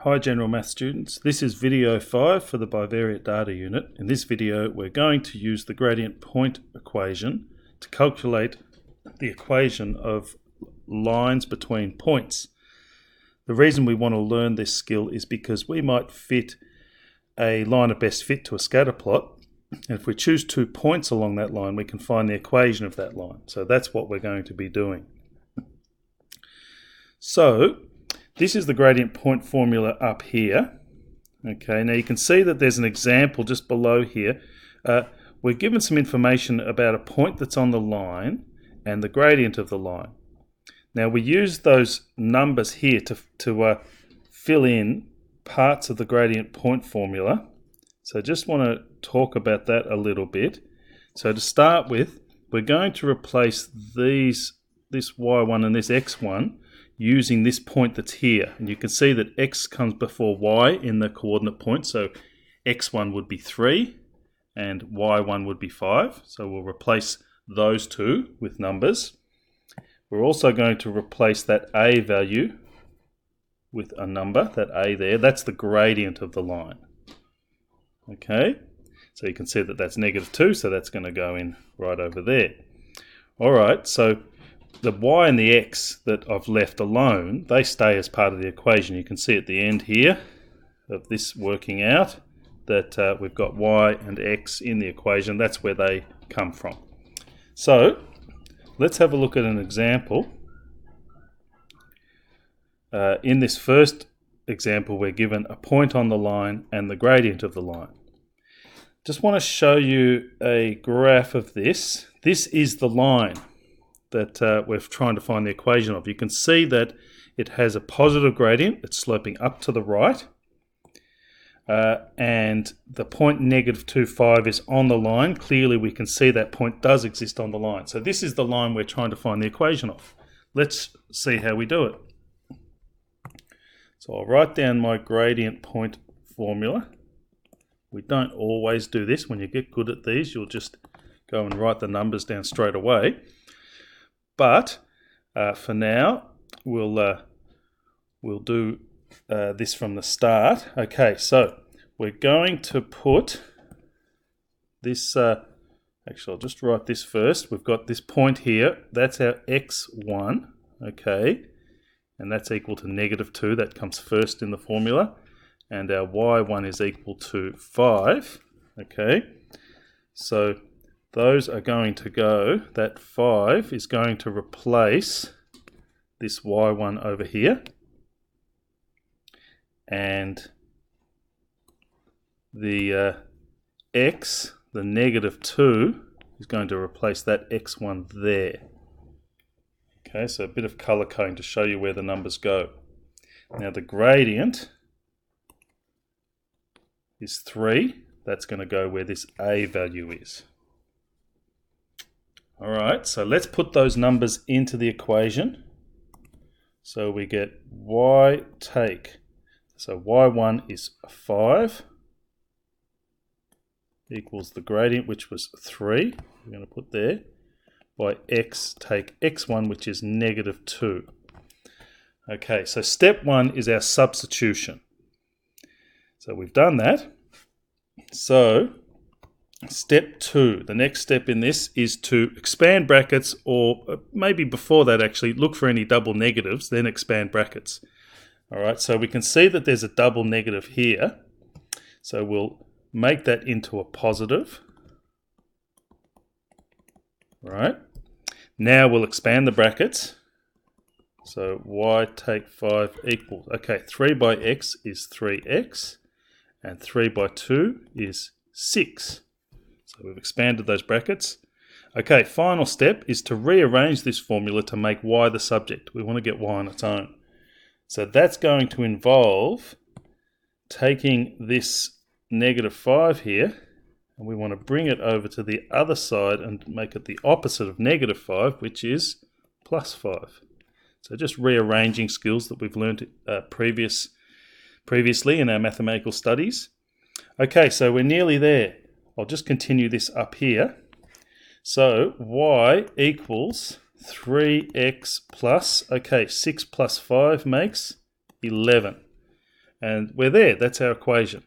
Hi General Maths students, this is video 5 for the bivariate data unit. In this video we're going to use the gradient point equation to calculate the equation of lines between points. The reason we want to learn this skill is because we might fit a line of best fit to a scatter plot, and if we choose 2 points along that line we can find the equation of that line. So that's what we're going to be doing. So this is the gradient point formula up here. Okay, now you can see that there's an example just below here. We're given some information about a point that's on the line and the gradient of the line. Now we use those numbers here to fill in parts of the gradient point formula. So I just want to talk about that a little bit. So to start with, we're going to replace this y1 and this x1 using this point that's here. And you can see that x comes before y in the coordinate point. So x1 would be 3 and y1 would be 5. So we'll replace those two with numbers. We're also going to replace that a value with a number, that a there. That's the gradient of the line. Okay, so you can see that that's -2, so that's going to go in right over there. All right, so the y and the x that I've left alone, they stay as part of the equation. You can see at the end here of this working out that we've got y and x in the equation. That's where they come from. So let's have a look at an example. In this first example, we're given a point on the line and the gradient of the line. Just want to show you a graph of this. This is the line that we're trying to find the equation of. You can see that it has a positive gradient. It's sloping up to the right. And the point -2,5 is on the line. Clearly we can see that point does exist on the line. So this is the line we're trying to find the equation of. Let's see how we do it. So I'll write down my gradient point formula. We don't always do this. When you get good at these, you'll just go and write the numbers down straight away. But for now, we'll do this from the start. Okay, so we're going to put this, actually I'll just write this first. We've got this point here, that's our x1, okay, and that's equal to -2, that comes first in the formula, and our y1 is equal to 5, okay, so those are going to go, that 5 is going to replace this y1 over here, and the x, the -2, is going to replace that x1 there. Okay, so a bit of colour coding to show you where the numbers go. Now the gradient is 3, that's going to go where this a value is. Alright, so let's put those numbers into the equation. So we get so y1 is 5 equals the gradient, which was 3. We're going to put there. By x, take x1, which is -2. Okay, so step 1 is our substitution. So we've done that. So step 2, the next step in this is to expand brackets, or maybe before that actually, look for any double negatives, then expand brackets. All right, so we can see that there's a double negative here. So we'll make that into a positive. All right, now we'll expand the brackets. So y take 5 equals, okay, 3 by x is 3x, and 3 by 2 is 6. So we've expanded those brackets. Okay, final step is to rearrange this formula to make y the subject. We want to get y on its own. So that's going to involve taking this -5 here, and we want to bring it over to the other side and make it the opposite of -5, which is +5. So just rearranging skills that we've learned previously in our mathematical studies. Okay, so we're nearly there. I'll just continue this up here. So y equals 3x plus, okay, 6 plus 5 makes 11. And we're there. That's our equation.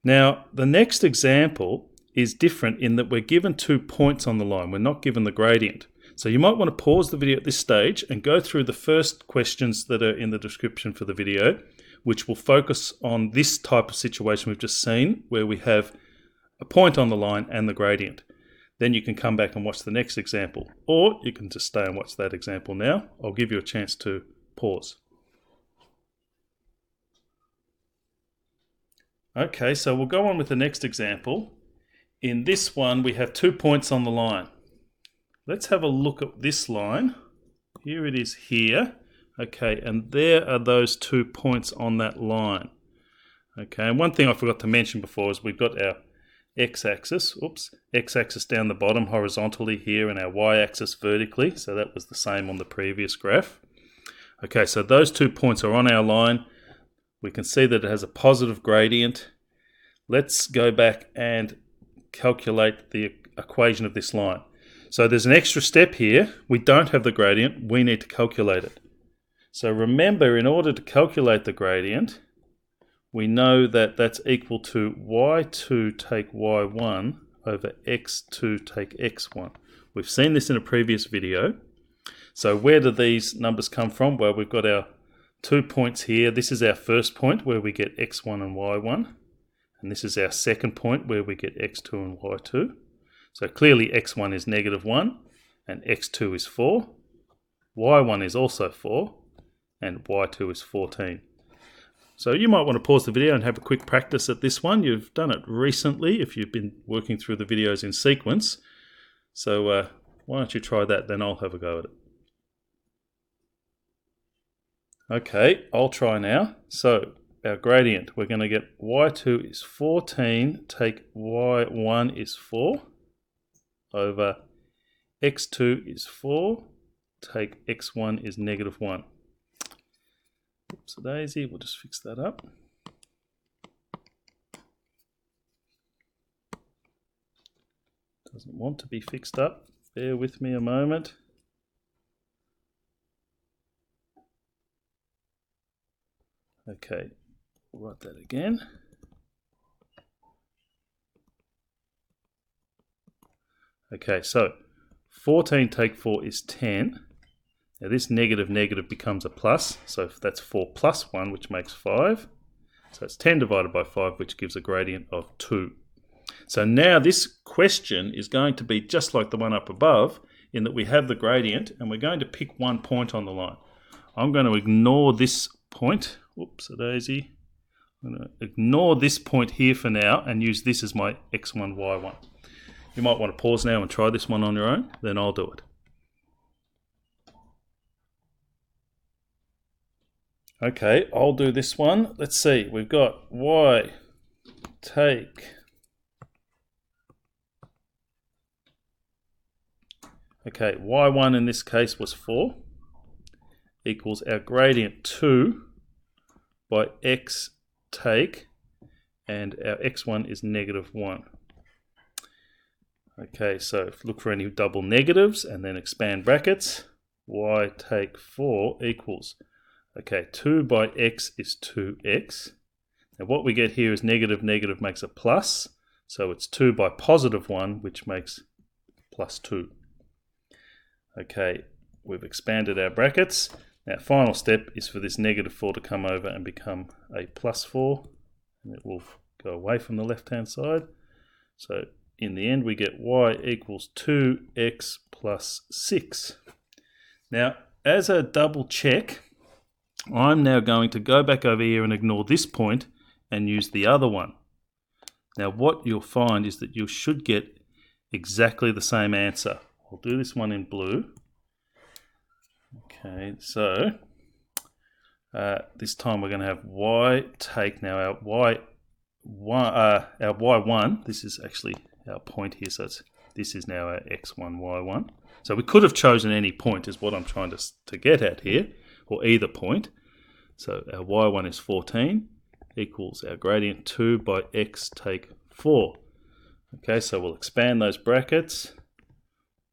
Now, the next example is different in that we're given 2 points on the line. We're not given the gradient. So you might want to pause the video at this stage and go through the first questions that are in the description for the video, which will focus on this type of situation we've just seen, where we have a point on the line and the gradient. Then you can come back and watch the next example, or you can just stay and watch that example now. I'll give you a chance to pause. Okay, so we'll go on with the next example. In this one, we have 2 points on the line. Let's have a look at this line. Here it is here. Okay, and there are those 2 points on that line. Okay, and one thing I forgot to mention before is we've got our x-axis, x-axis down the bottom horizontally here and our y-axis vertically. So that was the same on the previous graph. Okay, so those 2 points are on our line. We can see that it has a positive gradient. Let's go back and calculate the equation of this line. So there's an extra step here. We don't have the gradient. We need to calculate it. So remember, in order to calculate the gradient, we know that that's equal to y2 take y1 over x2 take x1. We've seen this in a previous video. So where do these numbers come from? Well, we've got our 2 points here. This is our first point where we get x1 and y1. And this is our second point where we get x2 and y2. So clearly x1 is -1 and x2 is 4. y1 is also 4 and y2 is 14. So you might want to pause the video and have a quick practice at this one. You've done it recently if you've been working through the videos in sequence. So why don't you try that, then I'll have a go at it. Okay, I'll try now. So our gradient, we're going to get y2 is 14, take y1 is 4, over x2 is 4, take x1 is -1. Oops, a daisy, we'll just fix that up. Doesn't want to be fixed up. Bear with me a moment. Okay, we'll write that again. Okay, so 14 take 4 is 10. Now this negative becomes a plus, so that's 4 plus 1, which makes 5. So it's 10 divided by 5, which gives a gradient of 2. So now this question is going to be just like the one up above, in that we have the gradient, and we're going to pick 1 point on the line. I'm going to ignore this point. Whoops, a daisy. I'm going to ignore this point here for now, and use this as my x1, y1. You might want to pause now and try this one on your own, then I'll do it. Okay, I'll do this one. Let's see, we've got y take, okay, y1 in this case was 4, equals our gradient 2 by x take, and our x1 is -1. Okay, so look for any double negatives and then expand brackets. Y take 4 equals, okay, 2 by x is 2x. Now what we get here is negative makes a plus. So it's 2 by +1, which makes +2. Okay, we've expanded our brackets. Now final step is for this -4 to come over and become a +4. And it will go away from the left-hand side. So in the end we get y equals 2x plus 6. Now as a double check, I'm now going to go back over here and ignore this point and use the other one. Now what you'll find is that you should get exactly the same answer. I'll do this one in blue. Okay, so this time we're going to have y take, now our y1, this is actually our point here, so this is now our x1, y1. So we could have chosen any point is what I'm trying to get at here, or either point. So our y1 is 14 equals our gradient 2 by x take 4. Okay, so we'll expand those brackets.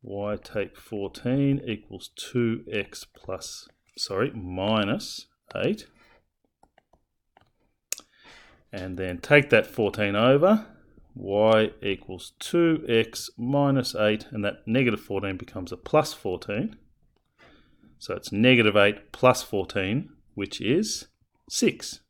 Y take 14 equals 2x plus minus 8. And then take that 14 over. Y equals 2x minus 8, and that negative 14 becomes a plus 14. So it's negative 8 plus 14, which is 6.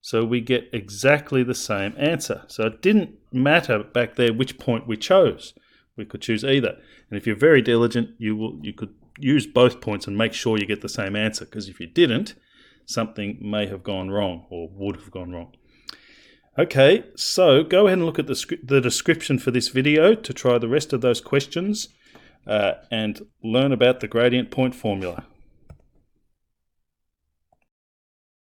So we get exactly the same answer. So it didn't matter back there which point we chose. We could choose either. And if you're very diligent, you could use both points and make sure you get the same answer, because if you didn't, something may have gone wrong or would have gone wrong. Okay, so go ahead and look at the description for this video to try the rest of those questions and learn about the gradient point formula.